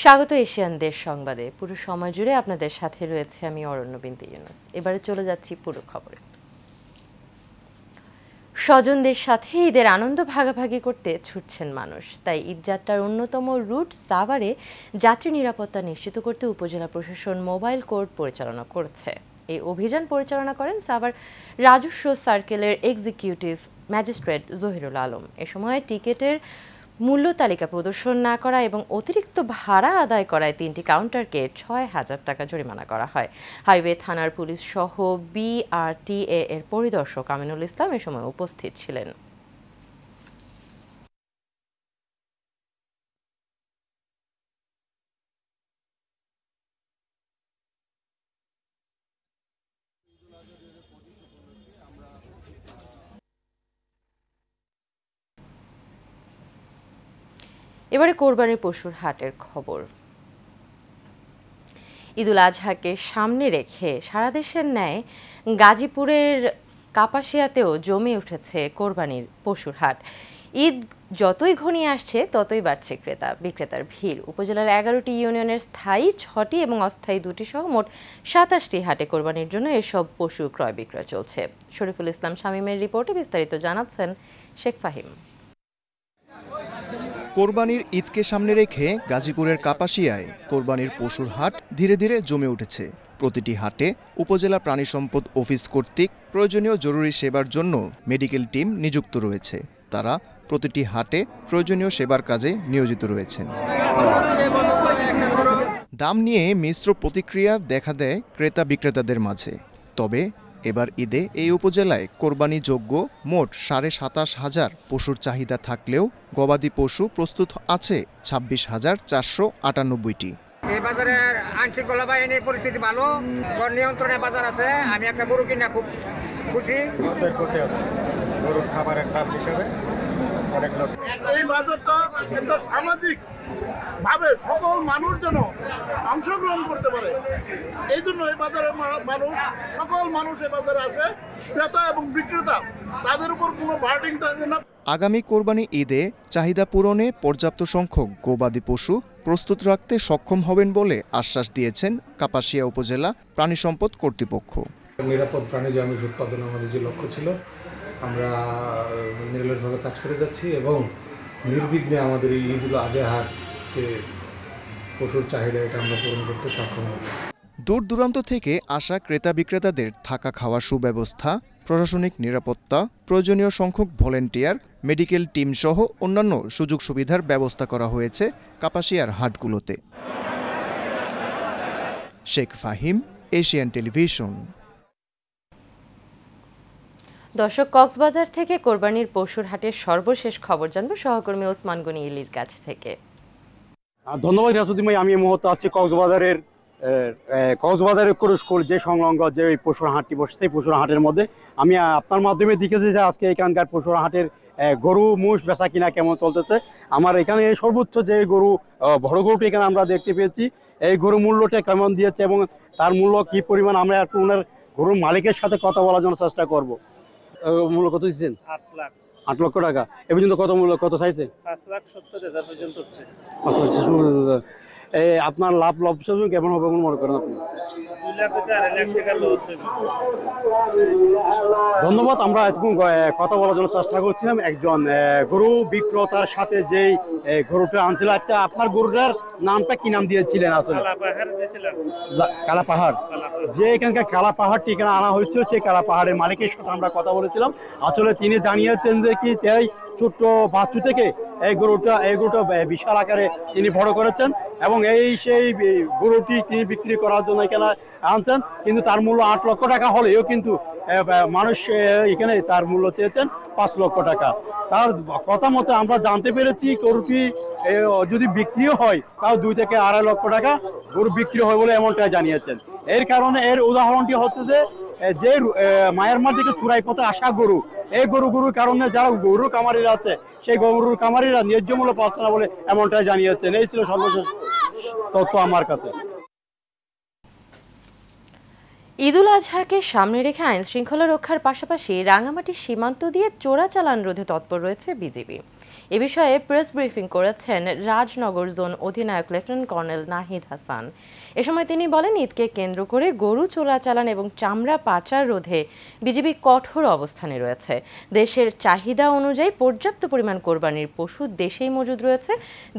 স্বাগত এশিয়ান দেশ সংবাদে। পুরো সময় জুড়ে আপনাদের সাথে রয়েছে আমি অরণ্য বিনতে ইউনুস। এবারে চলে যাচ্ছি পুরো খবরে। স্বজনদের সাথে ঈদের আনন্দ ভাগাভাগি করতে ছুটছেন মানুষ। তাই ঈদযাত্রার অন্যতম রুট সাভারে যাত্রী নিরাপত্তা নিশ্চিত করতে উপজেলা প্রশাসন মোবাইল কোর্ট পরিচালনা করেছে। এই অভিযান পরিচালনা করেন সাভার রাজস্ব সার্কেলের এক্সিকিউটিভ ম্যাজিস্ট্রেট জহিরুল আলম। এ সময় টিকেটের মূল্য তালিকা প্রদর্শন না করা এবং অতিরিক্ত ভাড়া আদায় করায় 3টি কাউন্টারকে ৬,০০০ টাকা জরিমানা করা হয়। হাইওয়ে থানার পুলিশ সহ বিআরটিএ এর পরিদর্শক আমিনুল ইসলাম এ সময় উপস্থিত ছিলেন। এবারে কোরবানির পশুর হাটের খবর। ঈদুল আজহাকে সামনে রেখে সারা দেশের ন্যায় গাজীপুরের কাপাসিয়াতেও জমে উঠেছে কোরবানির পশুর হাট। ঈদ যতই ঘনিয়ে আসছে ততই বাড়ছে ক্রেতা বিক্রেতার ভিড়। উপজেলার 11টি ইউনিয়নের স্থায়ী 6টি এবং অস্থায়ী 2টি সহ মোট 27টি হাটে কোরবানির জন্য এসব পশু ক্রয় বিক্রয় চলছে। শরীফুল ইসলাম শামীমের রিপোর্টে বিস্তারিত জানাচ্ছেন শেখ ফাহিম। কোরবানির ঈদকে সামনে রেখে গাজীপুরের কাপাসিয়ায় কোরবানির পশুর হাট ধীরে ধীরে জমে উঠেছে। প্রতিটি হাটে উপজেলা প্রাণী সম্পদ অফিস কর্তৃক প্রয়োজনীয় জরুরি সেবার জন্য মেডিকেল টিম নিযুক্ত রয়েছে। তারা প্রতিটি হাটে প্রয়োজনীয় সেবার কাজে নিয়োজিত রয়েছেন। দাম নিয়ে মিশ্র প্রতিক্রিয়া দেখা দেয় ক্রেতা বিক্রেতাদের মাঝে। তবে এবার ঈদে এই উপজেলায় কোরবানিযোগ্য মোট 27,500 পশুর চাহিদা থাকলেও গবাদি পশু প্রস্তুত আছে 26,498টি। এই বাজারের আইনশৃঙ্খলা বাহিনীর পরিস্থিতি ভালো, নিয়ন্ত্রণে বাজার আছে। আমি একটা গরু কিনা খুব খুশি। গরুর খাবারের দাম হিসেবে এই বাজারটা একটা সামাজিক ভাবে সকল মানুষ যেন অংশগ্রহণ করতে পারে, এই জন্য এই বাজারের মানুষ সকল মানুষ এই বাজারে আসে। ক্রেতা এবং বিক্রেতা তাদের উপর কোনো বার্ডিং থাকে না। আগামী কোরবানি ঈদে চাহিদা পূরণে পর্যাপ্ত সংখ্যক গবাদি পশু প্রস্তুত রাখতে সক্ষম হবেন বলে আশ্বাস দিয়েছেন কাপাসিয়া উপজেলা প্রাণী সম্পদ কর্তৃপক্ষ। নিরাপদ প্রাণী আমিষ উৎপাদন আমাদের যে লক্ষ্য ছিল, আমরা নিরলসভাবে কাজ করে যাচ্ছি এবং নির্বিঘ্নে আমাদের এই ঈদুল আজহার যে পশুর চাহিদা এটা আমরা পূরণ করতে সক্ষম হব। দূর দূরান্ত থেকে আসা ক্রেতা বিক্রেতাদের থাকা খাওয়ার সুব্যবস্থা, প্রশাসনিক নিরাপত্তা, প্রয়োজনীয় সংখ্যক ভলেন্টিয়ার, মেডিকেল টিম সহ অন্যান্য সুযোগ সুবিধার ব্যবস্থা করা হয়েছে কাপাসিয়ার হাটগুলোতে। Sheikh Fahim, Asian television. দর্শক, কক্সবাজার থেকে কোরবানির পশুর হাটের সর্বশেষ খবর জানবো সহকর্মী ওসমান গনি ইলির কাছ থেকে। ধন্যবাদ রাসুদ্দিন ভাই। আমি এই মুহূর্তে আছি কক্সবাজারের স্কুল যে সংলগ্ন যে পশুর হাটটি বসে সেই পশুর হাটের মধ্যে। আমি আপনার মাধ্যমে দেখেছি যে আজকে এখানকার পশুর হাটের গরু মোষ বেচা কিনা কেমন চলতেছে। আমার এখানে সর্বোচ্চ যে গরু বড় গরুটি এখানে আমরা দেখতে পেয়েছি, এই গরু মূল্যটা কেমন দিয়েছে এবং তার মূল্য কি পরিমাণ, আমরা একটু ওনার গরুর মালিকের সাথে কথা বলার জন্য চেষ্টা করব। মূল্য কত দিচ্ছেন? 8 লক্ষ টাকা। এ পর্যন্ত কত মূল্য কত চাইছে? 5,70,000 পর্যন্ত। আপনার লাভ কেমন হবে মনে করেন আপনি? ধন্যবাদ। আমরা এতক্ষণ কথা বলার জন্য চেষ্টা করছিলাম একজন গরু বিক্রেতার সাথে, যেই গরুটা আনছিল। একটা আপনার গরুটার নামটা কি নাম দিয়েছিলেন আসলে? কালা পাহাড়। যে এখানকার কালা পাহাড়টি এখানে আনা হয়েছিল, সেই কালা পাহাড়ের মালিকের সাথে আমরা কথা বলেছিলাম। আসলে তিনি জানিয়েছেন যে কি তাই ছোট্ট বাচ্চু থেকে এই গরুটা বিশাল আকারে তিনি বড় করেছেন এবং সেই গরুটি তিনি বিক্রি করার জন্য এখানে আনছেন। কিন্তু তার মূল্য 8 লক্ষ টাকা হলেও কিন্তু মানুষ এখানে তার মূল্য চেয়েছেন 5 লক্ষ টাকা। তার কথা মতো আমরা জানতে পেরেছি গরুটি যদি বিক্রিও হয় তাও 2 থেকে 2.5 লক্ষ টাকা গরু বিক্রি হয় বলে এমনটাই জানিয়েছেন। এর কারণে এর উদাহরণটি হচ্ছে যে মায়ানমার থেকে চুরাই পথে আসা গরু, এই গরুর কারণে যারা গরু কামারিরা আছে সেই গরুর কামারিরা ন্যায্য মূল্য পাচ্ছে না বলে এমনটাই জানিয়েছেন। এই ছিল সর্বশেষ তথ্য আমার কাছে। ঈদুল আজহাকে সামনে রেখে আইন শৃঙ্খলা রক্ষার পাশাপাশি রাঙামাটির সীমান্ত দিয়ে চোরাচালান রোধে তৎপর রয়েছে বিজিবি। এ বিষয়ে প্রেস ব্রিফিং করেছেন রাজনগর জোন অধিনায়ক লেফটেন্যান্ট কর্নেল নাহিদ হাসান। এ সময় তিনি বলেন, ঈদকে কেন্দ্র করে গরু চোরাচালান এবং চামড়া পাচার রোধে বিজিবি কঠোর অবস্থানে রয়েছে। দেশের চাহিদা অনুযায়ী পর্যাপ্ত পরিমাণ কোরবানির পশু দেশেই মজুদ রয়েছে।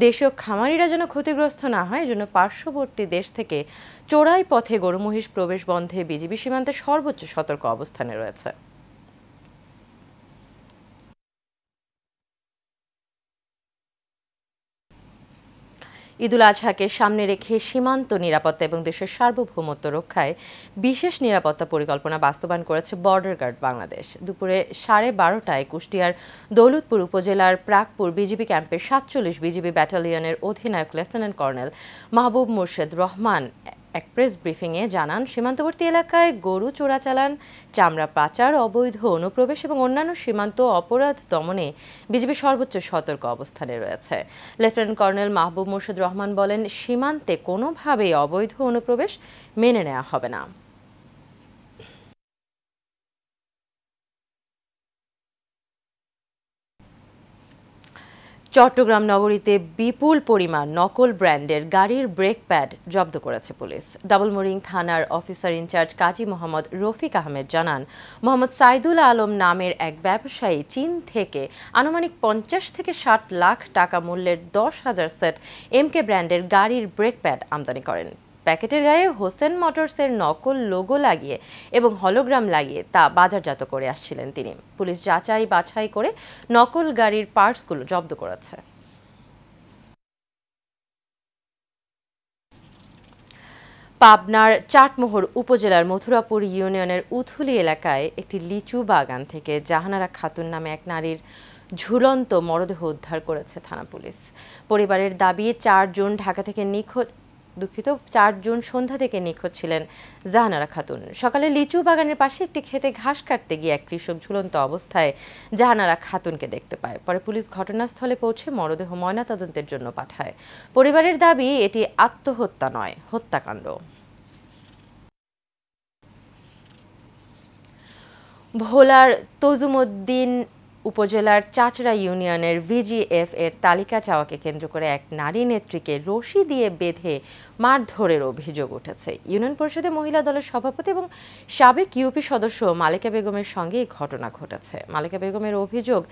দেশীয় খামারিরা যেন ক্ষতিগ্রস্ত না হয়, এজন্য পার্শ্ববর্তী দেশ থেকে চোরাই পথে গরু মহিষ প্রবেশ বন্ধে বিজিবি সীমান্তে সর্বোচ্চ সতর্ক অবস্থানে রয়েছে। ঈদুল আজহাকে সামনে রেখে সীমান্ত নিরাপত্তা এবং দেশের সার্বভৌমত্ব রক্ষায় বিশেষ নিরাপত্তা পরিকল্পনা বাস্তবায়ন করেছে বর্ডার গার্ড বাংলাদেশ। দুপুরে 12:30টায় কুষ্টিয়ার দৌলতপুর উপজেলার প্রাকপুর বিজিবি ক্যাম্পের 47 বিজিবি ব্যাটালিয়নের অধিনায়ক লেফটেন্যান্ট কর্নেল মাহবুব মোর্শেদ রহমান এক প্রেস ব্রিফিংয়ে জানান, সীমান্তবর্তী এলাকায় গরু চোরাচালান, চামড়া পাচার, অবৈধ অনুপ্রবেশ এবং অন্যান্য সীমান্ত অপরাধ দমনে বিজিবি সর্বোচ্চ সতর্ক অবস্থানে রয়েছে। লেফটেন্যান্ট কর্নেল মাহবুব মোর্শেদ রহমান বলেন, সীমান্তে কোনোভাবেই অবৈধ অনুপ্রবেশ মেনে নেওয়া হবে না। চট্টগ্রাম নগরীতে বিপুল পরিমাণ নকল ব্র্যান্ডের গাড়ির ব্রেক প্যাড জব্দ করেছে পুলিশ। ডাবলমুরিং থানার অফিসার ইনচার্জ কাজী মোহাম্মদ রফিক আহমেদ জানান, মোহাম্মদ সাইদুল আলম নামের এক ব্যবসায়ী চীন থেকে আনুমানিক 50 থেকে 60 লাখ টাকা মূল্যের 10,000 সেট এমকে ব্র্যান্ডের গাড়ির ব্রেক প্যাড আমদানি করেন। প্যাকেটের গায়ে হোসেন মোটরসের নকল লোগো লাগিয়ে এবং হলোগ্রাম লাগিয়ে তা বাজারজাত করে আসছিলেন তিনি। পুলিশ যাচাই বাছাই করে নকল গাড়ির পার্টসগুলো জব্দ করেছে। পাবনার চাটমোহর উপজেলার মথুরাপুর ইউনিয়নের উথুলি এলাকায় একটি লিচু বাগান থেকে জাহানারা খাতুন নামে এক নারীর ঝুলন্ত মরদেহ উদ্ধার করেছে থানা পুলিশ। পরিবারের দাবি, 4 জুন ঢাকা থেকে 4 জুন সন্ধ্যা থেকে নিখোঁজ ছিলেন জাহানারা খাতুন। সকালে লিচু বাগানের পাশে একটি ক্ষেতে ঘাস কাটতে গিয়ে এক কৃষক ঝুলন্ত অবস্থায় জাহানারা খাতুনকে দেখতে পায়। পরে পুলিশ ঘটনাস্থলে পৌঁছে মরদেহ ময়নাতদন্তের জন্য পাঠায়। পরিবারের দাবি, এটি আত্মহত্যা নয়, হত্যাকাণ্ড। ভোলার তজুমউদ্দিন উপজেলার চাচড়া ইউনিয়নের ভিজিএফ এর তালিকা চাওয়াকে কেন্দ্র করে এক নারী নেত্রীকে রশি দিয়ে বেঁধে মারধরের অভিযোগ উঠেছে। ইউনিয়ন পরিষদে মহিলা দলের সভাপতি এবং সাবেক ইউপি সদস্য মালেকা বেগমের সঙ্গে এই ঘটনা ঘটেছে। মালেকা বেগমের অভিযোগ,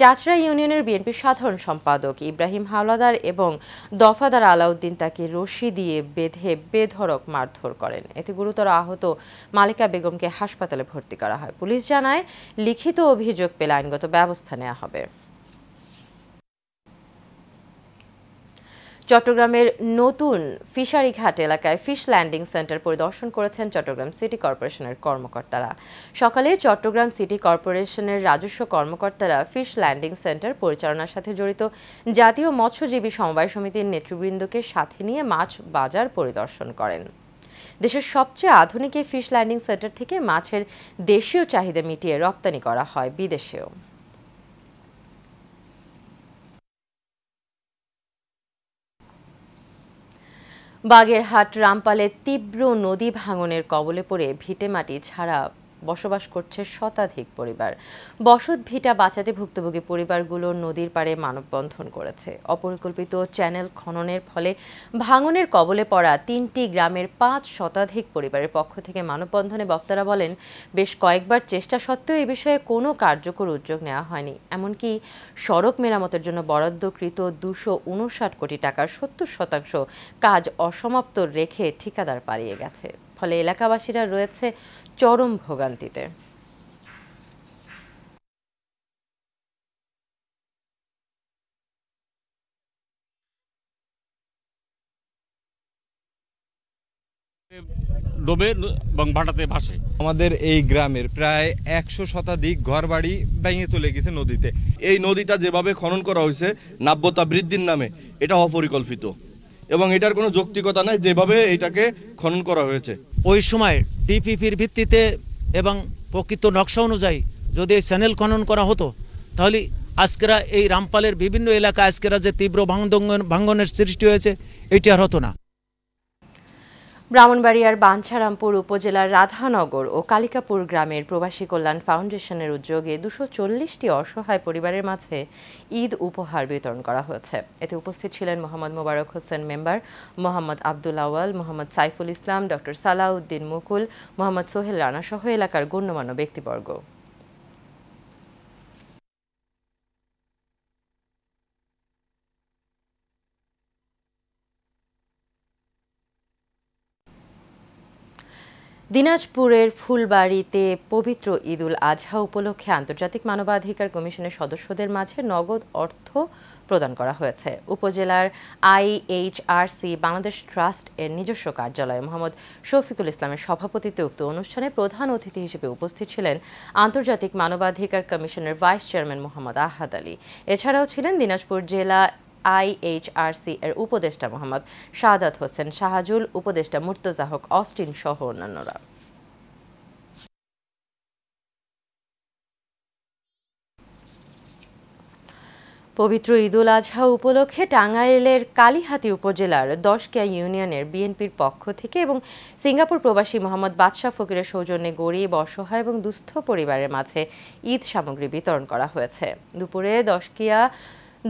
চাচড়া ইউনিয়নের বিএনপি সাধারণ সম্পাদক ইব্রাহিম হাওলাদার এবং দফাদার আলাউদ্দিন তাকে রশি দিয়ে বেঁধে বেধড়ক মারধর করেন। এতে গুরুতর আহত মালেকা বেগমকে হাসপাতালে ভর্তি করা হয়। পুলিশ জানায়, লিখিত অভিযোগ পেলে আইনগত ব্যবস্থা নেওয়া হবে। চট্টগ্রামের নতুন ফিশারি ঘাট এলাকায় ফিশ ল্যান্ডিং সেন্টার পরিদর্শন করেছেন চট্টগ্রাম সিটি কর্পোরেশনের কর্মকর্তারা। সকালে চট্টগ্রাম সিটি কর্পোরেশনের রাজস্ব কর্মকর্তারা ফিশ ল্যান্ডিং সেন্টার পরিচালনার সাথে জড়িত জাতীয় মৎস্যজীবী সমবায় সমিতির নেতৃবৃন্দকে সাথে নিয়ে মাছ বাজার পরিদর্শন করেন। দেশের সবচেয়ে আধুনিক এই ফিশ ল্যান্ডিং সেন্টার থেকে মাছের দেশীয় চাহিদা মিটিয়ে রপ্তানি করা হয় বিদেশেও। বাগেরহাট রামপালে তীব্র নদী ভাঙনের কবলে পড়ে ভিটেমাটি ছাড়া বসবাস করছে শতাধিক পরিবার। বসত ভিটা বাঁচাতে ভুক্তভোগী পরিবারগুলো নদীর পাড়ে মানববন্ধন করেছে। অপরিকল্পিত চ্যানেল খননের ফলে ভাঙনের কবলে পড়া 3টি গ্রামের 5 শতাধিক পরিবারের পক্ষ থেকে মানববন্ধনে বক্তারা বলেন, বেশ কয়েকবার চেষ্টা সত্ত্বেও এ বিষয়ে কোনো কার্যকর উদ্যোগ নেওয়া হয়নি। এমনকি সড়ক মেরামতের জন্য বরাদ্দকৃত 259 কোটি টাকার 70% কাজ অসমাপ্ত রেখে ঠিকাদার পালিয়ে গেছে। ফলে এলাকাবাসীরা রয়েছে চরম ভোগান্তিতে। ডোবে এবং ভাটাতে ভাসে। আমাদের এই গ্রামের প্রায় 100 শতাধিক ঘরবাড়ি ভেঙে চলে গেছে নদীতে। এই নদীটা যেভাবে খনন করা হয়েছে নাব্যতা বৃদ্ধির নামে, এটা অপরিকল্পিত এবং এটার কোনো যৌক্তিকতা নাই যেভাবে এটাকে খনন করা হয়েছে। ওই সময় ডিপিপির ভিত্তিতে এবং প্রকৃত নকশা অনুযায়ী যদি এই চ্যানেল খনন করা হতো, তাহলে আজকেরা এই রামপালের বিভিন্ন এলাকায় আজকেরা যে তীব্র ভাঙ্গনের সৃষ্টি হয়েছে, এটি আর হতো না। ব্রাহ্মণবাড়িয়ার বাঞ্ছারামপুর উপজেলার রাধানগর ও কালিকাপুর গ্রামের প্রবাসী কল্যাণ ফাউন্ডেশনের উদ্যোগে 240টি অসহায় পরিবারের মাঝে ঈদ উপহার বিতরণ করা হয়েছে। এতে উপস্থিত ছিলেন মোহাম্মদ মোবারক হোসেন মেম্বার, মোহাম্মদ আব্দুল আওয়াল, মোহাম্মদ সাইফুল ইসলাম, ডক্টর সালাউদ্দিন মুকুল, মোহাম্মদ সোহেল রানা সহ এলাকার গণ্যমান্য ব্যক্তিবর্গ। দিনাজপুরের ফুলবাড়িতে পবিত্র ঈদুল আজহা উপলক্ষে আন্তর্জাতিক মানবাধিকার কমিশনের সদস্যদের মাঝে নগদ অর্থ প্রদান করা হয়েছে। উপজেলার IHRC বাংলাদেশ ট্রাস্ট এর নিজস্ব কার্যালয়ে মোহাম্মদ শফিকুল ইসলামের সভাপতিত্বে উক্ত অনুষ্ঠানে প্রধান অতিথি হিসেবে উপস্থিত ছিলেন আন্তর্জাতিক মানবাধিকার কমিশনের ভাইস চেয়ারম্যান মোহাম্মদ আহাদ আলী। এছাড়াও ছিলেন দিনাজপুর জেলা IHRC এর উপদেষ্টা মোহাম্মদ শাহাদাত হোসেন শাহাজুল, উপদেষ্টা মুর্তজা হক অস্টিন সহ অন্যান্যরা। পবিত্র ঈদুল আজহা উপলক্ষে টাঙ্গাইলের কালিহাতী উপজেলার 10কিয়া ইউনিয়নের বিএনপির পক্ষ থেকে এবং সিঙ্গাপুর প্রবাসী মোহাম্মদ বাদশাহ ফকিরের সৌজন্যে গরিব, অসহায় এবং দুস্থ পরিবারের মাঝে ঈদ সামগ্রী বিতরণ করা হয়েছে। দুপুরে 10কিয়া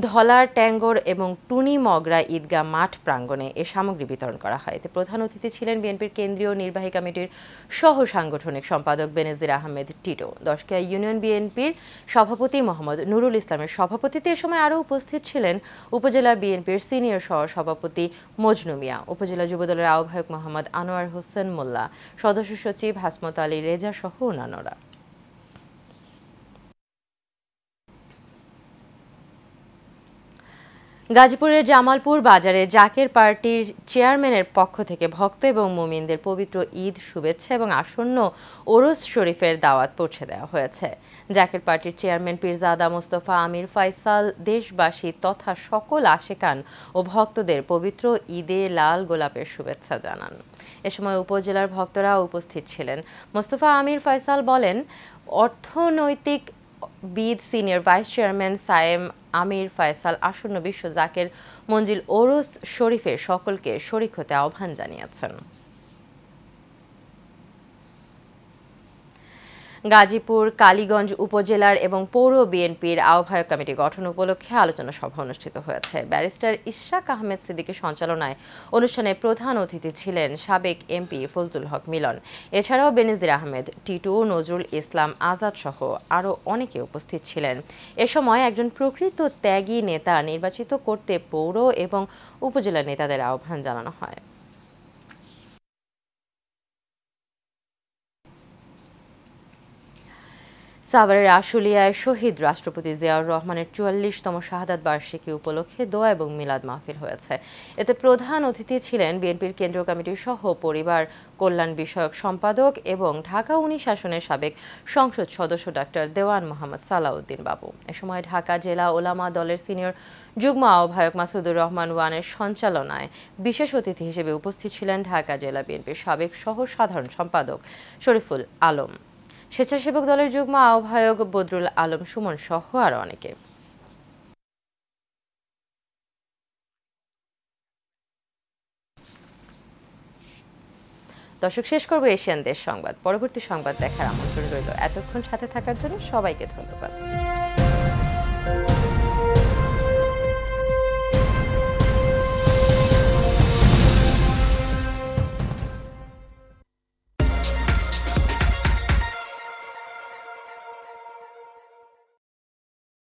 ধলার ট্যাঙ্গর এবং টুনি মগরা ঈদগাহ মাঠ প্রাঙ্গণে এ সামগ্রী বিতরণ করা হয়। এতে প্রধান অতিথি ছিলেন বিএনপির কেন্দ্রীয় নির্বাহী কমিটির সহ সাংগঠনিক সম্পাদক বেনজির আহমেদ টিটো। 10কিয়া ইউনিয়ন বিএনপির সভাপতি মোহাম্মদ নুরুল ইসলামের সভাপতিত্বে এ সময় আরও উপস্থিত ছিলেন উপজেলা বিএনপির সিনিয়র সহ সভাপতি মজনু মিয়া, উপজেলা যুবদলের আহ্বায়ক মোহাম্মদ আনোয়ার হোসেন মোল্লা, সদস্য সচিব হাসমত আলী রেজা সহ অন্যান্যরা। গাজীপুরের জামালপুর বাজারে জাকের পার্টির চেয়ারম্যানের পক্ষ থেকে ভক্ত এবং মুমিনদের পবিত্র ঈদ শুভেচ্ছা এবং আসন্ন ওরস শরীফের দাওয়াত পৌঁছে দেওয়া হয়েছে। জাকের পার্টির চেয়ারম্যান পীরজাদা মোস্তফা আমির ফয়সাল দেশবাসী তথা সকল আশেকান ও ভক্তদের পবিত্র ঈদে লাল গোলাপের শুভেচ্ছা জানান। এ সময় উপজেলার ভক্তরা উপস্থিত ছিলেন। মোস্তফা আমির ফয়সাল বলেন, অর্থনৈতিক বিদ সিনিয়র ভাইস চেয়ারম্যান সায়েম আমির ফয়সাল আসন্ন বিশ্ব জাকের মঞ্জিল ওরস শরীফে সকলকে শরীক হতে আহ্বান জানিয়েছেন। গাজীপুর কালীগঞ্জ উপজেলার এবং পৌর বিএনপির আহ্বায়ক কমিটি গঠন উপলক্ষে আলোচনা সভা অনুষ্ঠিত হয়েছে। ব্যারিস্টার ইশরাক আহমেদ সিদ্দিকীর সঞ্চালনায় অনুষ্ঠানে প্রধান অতিথি ছিলেন সাবেক এমপি ফজলুল হক মিলন। এছাড়াও বেনজির আহমেদ টিটু, নজরুল ইসলাম আজাদ সহ আরও অনেকে উপস্থিত ছিলেন। এ সময় একজন প্রকৃত ত্যাগী নেতা নির্বাচিত করতে পৌর এবং উপজেলা নেতাদের আহ্বান জানানো হয়। সাভারের আশুলিয়ায় শহীদ রাষ্ট্রপতি জিয়াউর রহমানের 44তম শাহাদাত বার্ষিকী উপলক্ষে দোয়া এবং মিলাদ মাহফিল হয়েছে। এতে প্রধান অতিথি ছিলেন বিএনপির কেন্দ্রীয় কমিটির সহ পরিবার কল্যাণ বিষয়ক সম্পাদক এবং ঢাকা 19 আসনের সাবেক সংসদ সদস্য ডাক্তার দেওয়ান মোহাম্মদ সালাউদ্দিন বাবু। এ সময় ঢাকা জেলা ওলামা দলের সিনিয়র যুগ্ম আহ্বায়ক মাসুদুর রহমান ওয়ানের সঞ্চালনায় বিশেষ অতিথি হিসেবে উপস্থিত ছিলেন ঢাকা জেলা বিএনপির সাবেক সহ সাধারণ সম্পাদক শরীফুল আলম, স্বেচ্ছাসেবক দলের যুগ্ম আহ্বায়ক বদরুল আলম সুমন সহ আরও অনেকে। দর্শক, শেষ করব এশিয়ান দেশ সংবাদ। পরবর্তী সংবাদ দেখার আমন্ত্রণ রইল। এতক্ষণ সাথে থাকার জন্য সবাইকে ধন্যবাদ।